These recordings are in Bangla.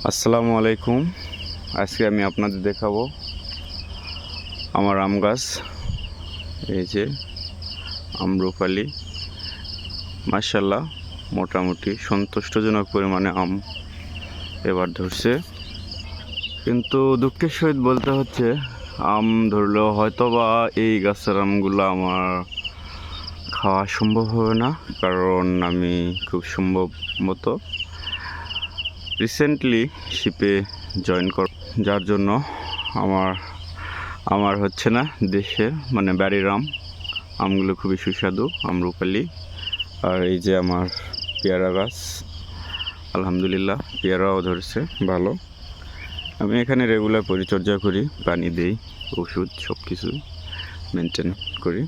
আসসালামু আলাইকুম। আজকে আমি আপনাদের দেখাবো আমার আম গাছ। এই যে আম্রপালি, মাশাআল্লাহ মোটামুটি সন্তুষ্টজনক পরিমাণে আম এবার ধরছে, কিন্তু দুঃখের সহিত বলতে হচ্ছে আম ধরলেও হয়তো বা এই গাছের আমগুলো আমার খাওয়া সম্ভব হবে না, কারণ আমি খুব সম্ভব মতো রিসেন্টলি শিপে জয়েন কর, যার জন্য আমার আমার হচ্ছে না দেশের মানে বাড়ির আমগুলো খুবই সুস্বাদু, আম্রপালি। আর এই যে আমার পেয়ারা গাছ, আলহামদুলিল্লাহ পেয়ারাও ধরছে ভালো। আমি এখানে রেগুলার পরিচর্যা করি, পানি দিই, ওষুধ সব কিছু মেনটেন করি।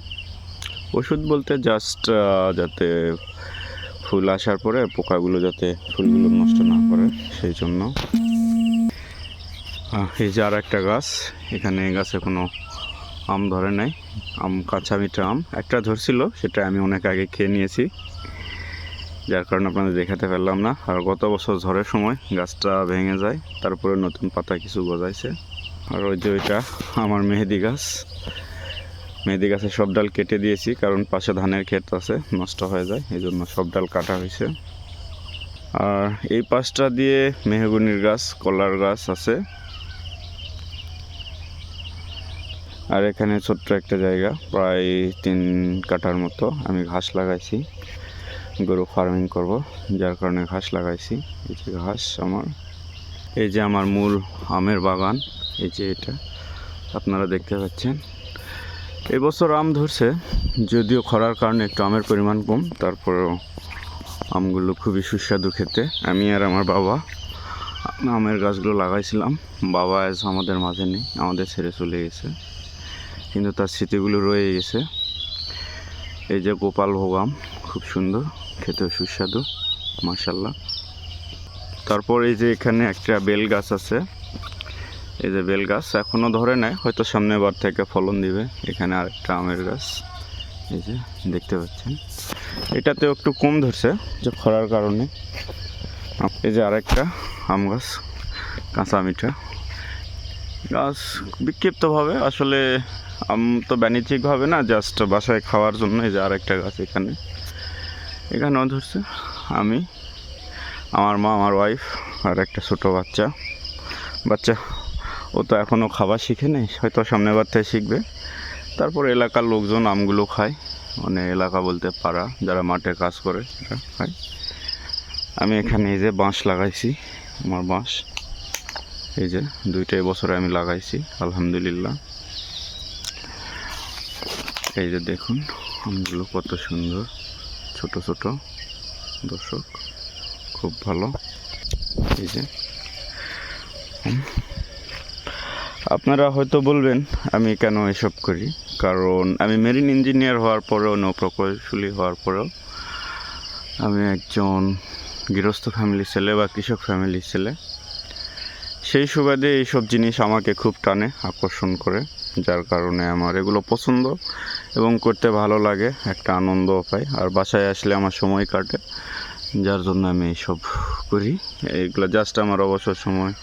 ওষুধ বলতে জাস্ট যাতে ফুল আসার পরে পোকাগুলো যাতে ফুলগুলো নষ্ট না করে সেই জন্য। এই যে আর একটা গাছ, এখানে গাছে কোনো আম ধরে নাই, আম কাঁচা মিঠা আম একটা ধরছিল, সেটা আমি অনেক আগে খেয়ে নিয়েছি, যার কারণে আপনাদের দেখাতে পারলাম না। আর গত বছর ঝড়ের সময় গাছটা ভেঙে যায়, তারপরে নতুন পাতা কিছু গজাইছে। আর ওই যে ওইটা আমার মেহেদি গাছ, মেহেদি গাছের সব ডাল কেটে দিয়েছি, কারণ পাশে ধানের ক্ষেত আছে, নষ্ট হয়ে যায়, এই জন্য সব ডাল কাটা হয়েছে। আর এই পাশটা দিয়ে মেহগনির গাছ, কলার গাছ আছে। আর এখানে ছোট্ট একটা জায়গা, প্রায় 3 কাঠার মতো আমি ঘাস লাগাইছি, গরু ফার্মিং করব, যার কারণে ঘাস লাগাইছি। এই যে ঘাস আমার, এই যে আমার মূল আমের বাগান, এই যে এটা আপনারা দেখতে পাচ্ছেন। এই বছর আম ধরছে, যদিও খরার কারণে একটু আমের পরিমাণ কম, তারপরেও আমগুলো খুবই সুস্বাদু খেতে। আমি আর আমার বাবা আমের গাছগুলো লাগাইছিলাম। বাবা আজ আমাদের মাঝে নেই, আমাদের ছেড়ে চলে গেছে, কিন্তু তার স্মৃতিগুলো রয়ে গেছে। এই যে গোপাল ভোগ আম, খুব সুন্দর খেতে, সুস্বাদু মাশাআল্লাহ। তারপর এই যে এখানে একটা বেল গাছ আছে, এই যে বেল গাছ এখনও ধরে নাই, হয়তো সামনের বার থেকে ফলন দিবে। এখানে আরেকটা আমের গাছ, এই যে দেখতে পাচ্ছেন, এটাতেও একটু কম ধরছে যে খরার কারণে। এই যে আরেকটা আম গাছ, কাঁচা মিঠা গাছ, বিক্ষিপ্তভাবে আসলে আম তো বাণিজ্যিকভাবে না, জাস্ট বাসায় খাওয়ার জন্য। এই যে আরেকটা গাছ এখানেও ধরছে। আমি, আমার মা, আমার ওয়াইফ আর একটা ছোটো বাচ্চা ও তো এখনও খাবার শিখে নেই, হয়তো সামনের বার থেকে শিখবে। তারপর এলাকার লোকজন আমগুলো খায়, মানে এলাকা বলতে পাড়া, যারা মাঠে কাজ করে তারা খায়। আমি এখানে এই যে বাঁশ লাগাইছি, আমার বাঁশ এই যে 2টা বছরে আমি লাগাইছি, আলহামদুলিল্লাহ। এই যে দেখুন আমগুলো কত সুন্দর, ছোট ছোট, দর্শক খুব ভালো। এই যে আপনারা হয়তো বলবেন আমি কেন এসব করি, কারণ আমি মেরিন ইঞ্জিনিয়ার হওয়ার পরেও, নৌপ্রকৌশলী হওয়ার পরেও আমি একজন গৃহস্থ ফ্যামিলির ছেলে বা কৃষক ফ্যামিলির ছেলে। সেই সুবাদে এইসব জিনিস আমাকে খুব টানে, আকর্ষণ করে, যার কারণে আমার এগুলো পছন্দ এবং করতে ভালো লাগে, একটা আনন্দও পাই। আর বাসায় আসলে আমার সময় কাটে, যার জন্য আমি এইসব করি। এইগুলো জাস্ট আমার অবসর সময়